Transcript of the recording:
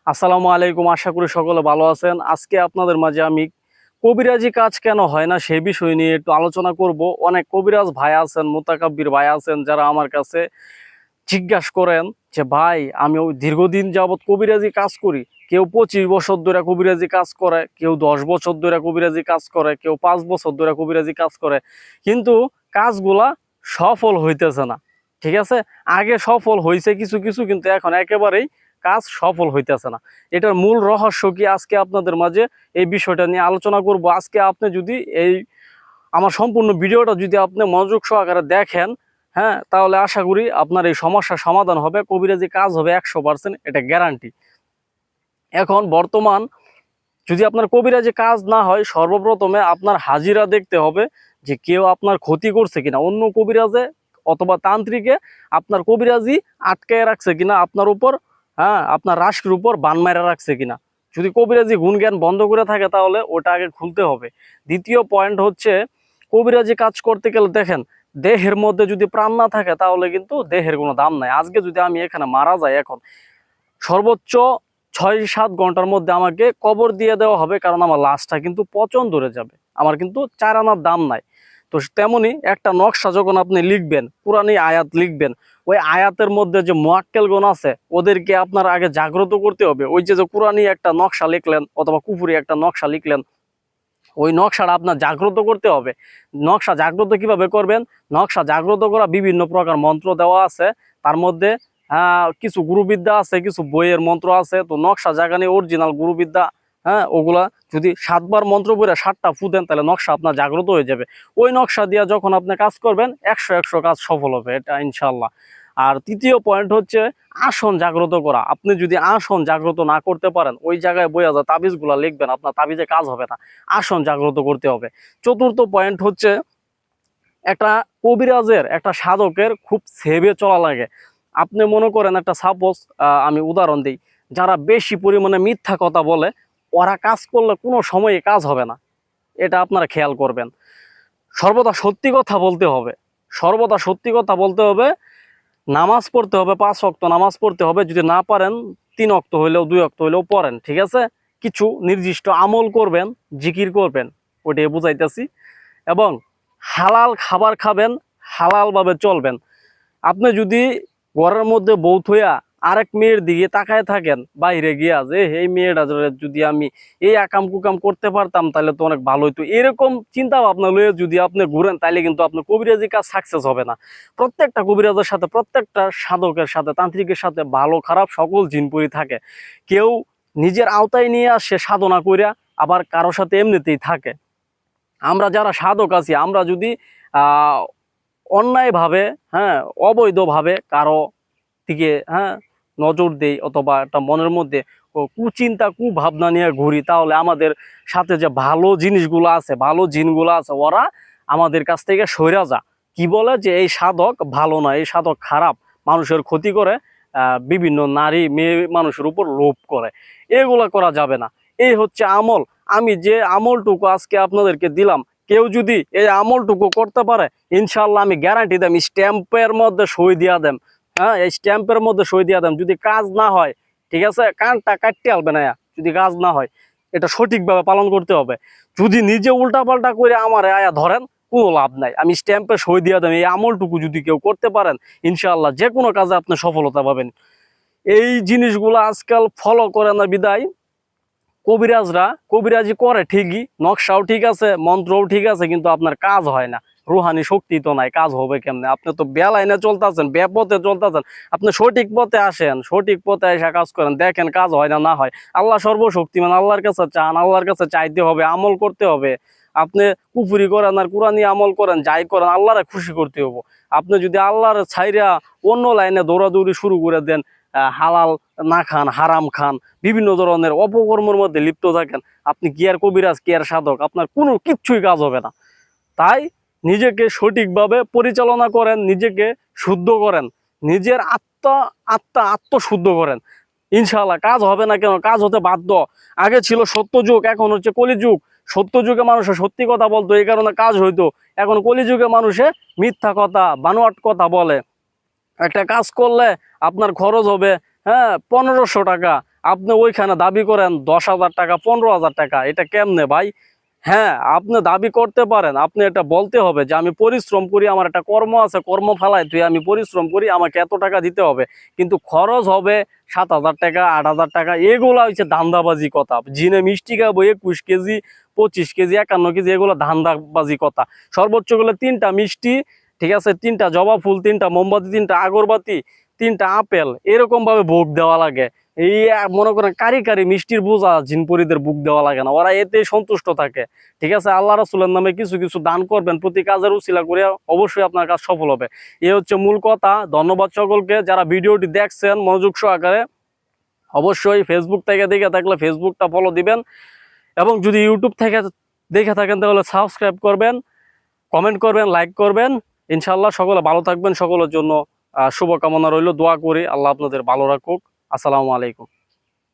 আসসালামু আলাইকুম, আশা করি সকলে ভালো আছেন। আজকে আপনাদের মাঝে আমি কবিরাজি কাজ কেন হয় না সেই বিষয় নিয়ে একটু আলোচনা করব। অনেক কবিরাজ ভাই আছেন, মুতাকাব্বির ভাই আছেন, যারা আমার কাছে জিজ্ঞাসা করেন যে ভাই আমি ওই দীর্ঘদিন যাবৎ কবিরাজি কাজ করি। কেউ 25 বছর ধরে কবিরাজি কাজ করে, কেউ 10 বছর ধরে কবিরাজি কাজ করে, কেউ 5 বছর ধরে কবিরাজি কাজ করে, কিন্তু কাজগুলা সফল হইতেছে না। ঠিক আছে, আগে সফল হয়েছে কিছু কিছু, কিন্তু এখন একেবারেই কাজ সফল হইতেছে না। এটার মূল রহস্য কি, আজকে আপনাদের মাঝে এই বিষয়টা নিয়ে আলোচনা করব। আজকে আপনি যদি এই আমার সম্পূর্ণ ভিডিওটা যদি আপনি মনোযোগ সহকারে দেখেন, হ্যাঁ, তাহলে আশা করি আপনার এই সমস্যার সমাধান হবে, কবিরাজি কাজ হবে 100%, এটা গ্যারান্টি। এখন বর্তমান যদি আপনার কবিরাজি কাজ না হয়, সর্বপ্রথমে আপনার হাজিরা দেখতে হবে যে কেউ আপনার ক্ষতি করছে কিনা, অন্য কবিরাজে অথবা তান্ত্রিকে আপনার কবিরাজি আটকায় রাখছে কিনা আপনার উপর, হ্যাঁ, আপনার রাশির উপর বান মারা রাখছে কিনা। যদি কবিরাজি গুণজ্ঞান বন্ধ করে থাকে তাহলে ওটা আগে খুলতে হবে। দ্বিতীয় পয়েন্ট হচ্ছে, কবিরাজি কাজ করতে গেলে দেখেন, দেহের মধ্যে যদি প্রাণ না থাকে তাহলে কিন্তু দেহের কোনো দাম নাই। আজকে যদি আমি এখানে মারা যাই, এখন সর্বোচ্চ 6-7 ঘন্টার মধ্যে আমাকে কবর দিয়ে দেওয়া হবে, কারণ আমার লাশটা কিন্তু পচন ধরে যাবে, আমার কিন্তু 4 আনার দাম নাই। তো তেমনি একটা নকশা যখন আপনি লিখবেন, পুরানি আয়াত লিখবেন, ওই আয়াতের মধ্যে যে মোয়াক্কেলগণ আছে ওদেরকে আপনার আগে জাগ্রত করতে হবে। ওই যে পুরানি একটা নকশা লিখলেন অথবা কুফুরি একটা নকশা লিখলেন, ওই নকশাটা আপনার জাগ্রত করতে হবে। নকশা জাগ্রত কিভাবে করবেন? নকশা জাগ্রত করা বিভিন্ন প্রকার মন্ত্র দেওয়া আছে, তার মধ্যে কিছু গুরুবিদ্যা আছে, কিছু বইয়ের মন্ত্র আছে। তো নকশা জাগানি অরিজিনাল গুরুবিদ্যা, হ্যাঁ, ওগুলা যদি 7 বার মন্ত্র পড়ে 7টা ফু দেন তাহলে নকশা আপনার জাগ্রত হয়ে যাবে। ওই নকশা দিয়ে যখন আপনি কাজ করবেন 100 কাজ সফল হবে, এটা ইনশাল্লাহ। আর তৃতীয় পয়েন্ট হচ্ছে আসন জাগ্রত করা। আপনি যদি আসন জাগ্রত না করতে পারেন, ওই জায়গায় বইয়া যা তাবিজগুলা লিখবেন, আপনার তাবিজে কাজ হবে না। আসন জাগ্রত করতে হবে। চতুর্থ পয়েন্ট হচ্ছে, একটা কবিরাজের, একটা সাধকের খুব সেভে চলা লাগে। আপনি মনে করেন, একটা সাপোজ আমি উদাহরণ দিই, যারা বেশি পরিমাণে মিথ্যা কথা বলে, ওরা কাজ করলে কোনো সময়ে কাজ হবে না। এটা আপনারা খেয়াল করবেন। সর্বদা সত্যি কথা বলতে হবে, সর্বদা সত্যি কথা বলতে হবে। নামাজ পড়তে হবে, 5 ওয়াক্ত নামাজ পড়তে হবে। যদি না পারেন 3 ওয়াক্ত হইলেও 2 ওয়াক্ত হইলেও পড়েন, ঠিক আছে। কিছু নির্দিষ্ট আমল করবেন, জিকির করবেন, ওইটাই বুঝাইতেছি। এবং হালাল খাবার খাবেন, হালালভাবে চলবেন। আপনি যদি ঘরের মধ্যে বউ থইয়া আরেক মেয়ের দিকে তাকায় থাকেন বাইরে গিয়া, যে এই মেয়েটা যদি আমি এই আকাম কুকাম করতে পারতাম তাহলে তো অনেক ভালো হইতো, এরকম চিন্তা ভাবনা লইয়ে যদি আপনি ঘুরেন, তাইলে কিন্তু আপনার কবিরাজি কাজ সাকসেস হবে না। প্রত্যেকটা কবিরাজের সাথে, প্রত্যেকটা সাধকের সাথে, তান্ত্রিকের সাথে ভালো খারাপ সকল জিনপুরি থাকে। কেউ নিজের আওতায় নিয়ে আসে সাধনা কইরা, আবার কারোর সাথে এমনিতেই থাকে। আমরা যারা সাধক আছি, আমরা যদি অন্যায়ভাবে, হ্যাঁ, অবৈধভাবে কারো দিকে, হ্যাঁ, নজর দেই, অথবা একটা মনের মধ্যে কুচিন্তা কুভাবনা নিয়ে ঘুরি, তাহলে আমাদের সাথে যে ভালো জিনিসগুলো আছে, ভালো জিনগুলো আছে, ওরা আমাদের কাছ থেকে সইরা যা। কি বলে যে এই সাধক ভালো না, এই সাধক খারাপ, মানুষের ক্ষতি করে, বিভিন্ন নারী মেয়ে মানুষের উপর লোভ করে, এগুলা করা যাবে না। এই হচ্ছে আমল। আমি যে আমলটুকু আজকে আপনাদেরকে দিলাম, কেউ যদি এই আমলটুকু করতে পারে, ইনশাল্লাহ আমি গ্যারান্টি দেম, স্ট্যাম্পের মধ্যে সই দিয়া দেম। হ্যাঁ, এই স্ট্যাম্পের মধ্যে সই দিয়া দেন। যদি কাজ না হয়, ঠিক আছে, কানটা কাটতে আলবে না। যদি কাজ না হয়, এটা সঠিকভাবে পালন করতে হবে। যদি নিজে উল্টাপাল্টা করে আমার আয়া ধরেন, কোনো লাভ নাই। আমি স্ট্যাম্পে সই দিয়া দেন, এই আমলটুকু যদি কেউ করতে পারেন, ইনশাআল্লাহ যে কোনো কাজে আপনি সফলতা পাবেন। এই জিনিসগুলো আজকাল ফলো করে না বিদায় কবিরাজরা কবিরাজি করে ঠিকই, নকশাও ঠিক আছে, মন্ত্রও ঠিক আছে, কিন্তু আপনার কাজ হয় না। রুহানি শক্তি তো নাই, কাজ হবে কেমনে? আপনি তো বেলাইনে চলতেছেন, বেপথে চলতেছেন। আপনি সঠিক পথে আসেন, সঠিক পথে এসে কাজ করেন, দেখেন কাজ হয় না, না হয়। আল্লাহ সর্বশক্তিমান, আল্লাহর কাছে চান, আল্লাহর কাছে চাইতে হবে, আমল করতে হবে। আপনি কুফুরি করেন আর কুরআনি আমল করেন, যাই করেন, আল্লাহরে খুশি করতে হবে। আপনি যদি আল্লাহর ছাইরা অন্য লাইনে দৌড়াদৌড়ি শুরু করে দেন, হালাল না খান, হারাম খান, বিভিন্ন ধরনের অপকর্মের মধ্যে লিপ্ত থাকেন, আপনি কি আর কবিরাজ, কি আর সাধক, আপনার কোনো কিচ্ছুই কাজ হবে না। তাই নিজেকে সঠিকভাবে পরিচালনা করেন, নিজেকে শুদ্ধ করেন, নিজের আত্মশুদ্ধ করেন। ইনশাআল্লাহ কাজ হবে না কেন? কাজ হতে বাধ্য। আগে ছিল সত্য যুগ, এখন হচ্ছে কলিযুগ। সত্য যুগে মানুষে সত্যি কথা বলতো, এই কারণে কাজ হইতো। এখন কলিযুগে মানুষে মিথ্যা কথা, বানোয়াট কথা বলে। একটা কাজ করলে আপনার খরচ হবে, হ্যাঁ, 1500 টাকা। আপনি ওইখানে দাবি করেন 10,000 টাকা 15,000 টাকা, এটা কেমনে ভাই? হ্যাঁ, আপনি দাবি করতে পারেন, আপনি এটা বলতে হবে যে আমি পরিশ্রম করি, আমার একটা কর্ম আছে, কর্ম ফালায় তুই আমি পরিশ্রম করি, আমাকে এত টাকা দিতে হবে। কিন্তু খরচ হবে 7,000 টাকা 8,000 টাকা, এগুলা হচ্ছে ধান্দাবাজি কথা। জিনে মিষ্টি খাবো 21 কেজি 25 কেজি 51 কেজি, এগুলো ধান্দাবাজি কথা। সর্বোচ্চ গুলো 3টা মিষ্টি, ঠিক আছে, 3টা জবা ফুল, 3টা মোমবাতি, 3টা আগরবাতি, 3টা আপেল, এরকম ভাবে ভোগ দেওয়া লাগে। এই মনে করেন কারি কারি মিষ্টির বোঝা জিনপরিদের বুক দেওয়া লাগে না, ওরা এতে সন্তুষ্ট থাকে। ঠিক আছে, আল্লাহ রাসূলের নামে কিছু কিছু দান করবেন, প্রতি কাজের উছিলা করে, অবশ্যই আপনার কাজ সফল হবে। এ হচ্ছে মূল কথা। ধন্যবাদ সকলকে যারা ভিডিওটি দেখছেন মনোযোগ সহকারে। অবশ্যই ফেসবুক থেকে দেখে থাকলে ফেসবুকটা ফলো দিবেন, এবং যদি ইউটিউব থেকে দেখে থাকেন তাহলে সাবস্ক্রাইব করবেন, কমেন্ট করবেন, লাইক করবেন। ইনশাআল্লাহ সকলে ভালো থাকবেন, সকলের জন্য শুভকামনা রইল, দোয়া করি আল্লাহ আপনাদের ভালো রাখুক। আসসালামু আলাইকুম।